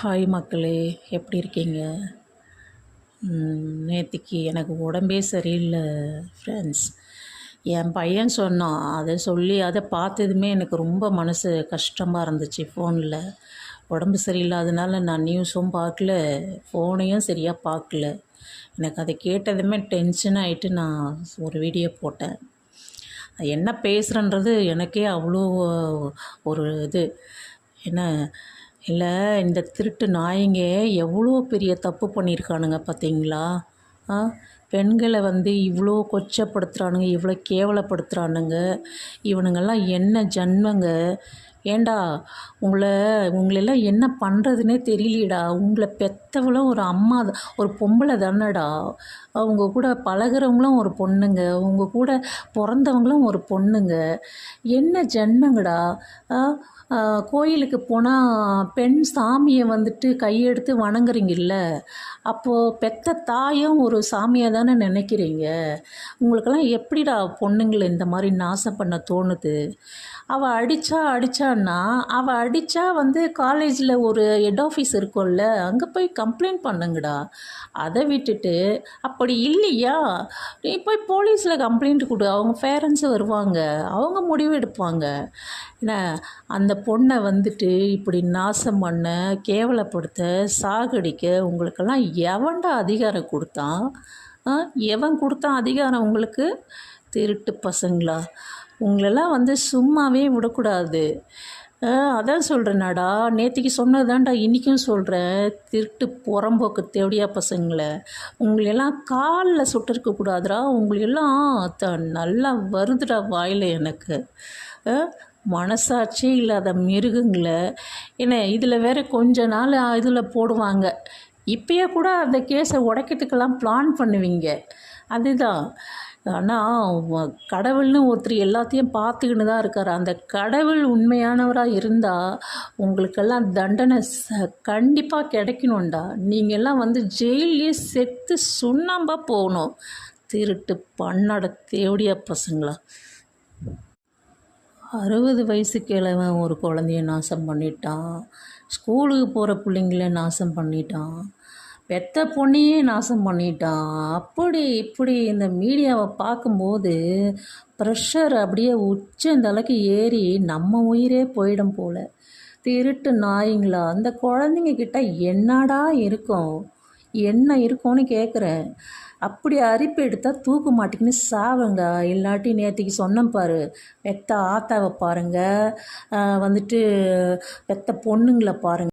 Hi மக்களே, எப்படி இருக்கீங்க? நேத்திக்கு எனக்கு உடம்பே சரியில்லை ஃப்ரெண்ட்ஸ். என் பையன் சொன்னான், அதை பார்த்ததுமே எனக்கு ரொம்ப மனசு கஷ்டமாக இருந்துச்சு. ஃபோனில் உடம்பு சரியில்லாதனால நான் நியூஸும் பார்க்கல, ஃபோனையும் சரியாக பார்க்கல. எனக்கு அதை கேட்டதுமே டென்ஷன் ஆகிட்டு நான் ஒரு வீடியோ போட்டேன். என்ன பேசுகிறேன்றது எனக்கே அவ்வளோ ஒரு என்ன இல்லை, இந்த திருட்டு நாய்ங்க எவ்வளோ பெரிய தப்பு பண்ணியிருக்கானுங்க பார்த்தீங்களா? பெண்களை இவ்வளோ கொச்சப்படுத்துகிறானுங்க, இவ்வளோ கேவலப்படுத்துகிறானுங்க. இவனுங்கெல்லாம் என்ன ஜன்மங்க? ஏண்டா உங்களெல்லாம் என்ன பண்ணுறதுனே தெரியலடா. உங்களை பெற்றவளும் ஒரு அம்மா, ஒரு பொம்பளை தானடா. அவங்க கூட பழகிறவங்களும் ஒரு பொண்ணுங்க, உங்கள் கூட பிறந்தவங்களும் ஒரு பொண்ணுங்க. என்ன ஜன்மங்கடா? கோயிலுக்கு போனால் பெண் சாமியை கையெடுத்து வணங்குறீங்கல்ல, அப்போது பெத்த தாயும் ஒரு சாமியை தானே நினைக்கிறீங்க. உங்களுக்கெல்லாம் எப்படிடா பொண்ணுங்களை இந்த மாதிரி நாசம் பண்ண தோணுது? அவள் அடித்தான்னா அவள் அடித்தா காலேஜில் ஒரு ஹெட் ஆஃபீஸ் இருக்கும்ல, அங்கே போய் கம்ப்ளைண்ட் பண்ணுங்கடா. அதை விட்டுட்டு அப்படி இல்லையா நீ போய் போலீஸில் கம்ப்ளைண்ட் கொடு. அவங்க பேரண்ட்ஸு வருவாங்க, அவங்க முடிவு எடுப்பாங்க. என்ன அந்த பொண்ணை இப்படி நாசம் பண்ண, கேவலப்படுத்த, சாகடிக்க உங்களுக்கெல்லாம் எவன்டா அதிகாரம் கொடுத்தான்? எவன் கொடுத்தான் அதிகாரம் உங்களுக்கு? திருட்டு பசங்களா, உங்களெல்லாம் சும்மாவே விடக்கூடாது. அதான் சொல்கிறேனாடா, நேற்றுக்கு சொன்னதான்டா இன்றைக்கும் சொல்கிறேன். திருட்டு புறம்போக்கு தேவடியா பசங்களை உங்களெல்லாம் காலில் சுட்டிருக்கக்கூடாதுடா. உங்களெல்லாம் நல்லா வருதுடா வாயில் எனக்கு. மனசாட்சியே இல்லாத மிருகுங்களை. என்ன இதில் வேறு கொஞ்ச நாள் இதில் போடுவாங்க. இப்போயே கூட அந்த கேஸை உடைக்கிறதுக்கெல்லாம் பிளான் பண்ணுவீங்க. அதுதான். ஆனால் கடவுள்னு ஒருத்தர் எல்லாத்தையும் பார்த்துக்கின்னு தான் இருக்கார். அந்த கடவுள் உண்மையானவராக இருந்தால் உங்களுக்கெல்லாம் தண்டனை கண்டிப்பாக கிடைக்கணும்டா. நீங்கள்லாம் ஜெயிலே செத்து சுண்ணாம்பாக போகணும். திருட்டு பண்ணோட தேவடியா பசங்களா. 60 வயசு கிழவன் ஒரு குழந்தைய நாசம் பண்ணிட்டான். ஸ்கூலுக்கு போகிற பிள்ளைங்கள நாசம் பண்ணிட்டான். பெத்த பொண்ணையே நாசம் பண்ணிட்டான். அப்படி இப்படி இந்த மீடியாவை பார்க்கும்போது ப்ரெஷர் அப்படியே உச்சந்தலைக்கு ஏறி நம்ம உயிரே போயிடும் போல். திருட்டு நாய்ங்களா, அந்த குழந்தைங்க கிட்ட என்னடா இருக்கும், என்ன இருக்கும்னு கேட்குறேன். அப்படி அரிப்பு எடுத்தால் தூக்க மாட்டிக்கின்னு சாவுங்க. இல்லாட்டி நேற்றுக்கு சொன்னேன் பாரு, பெத்த ஆத்தாவை பாருங்கள், பெத்த பொண்ணுங்களை பாருங்கள்.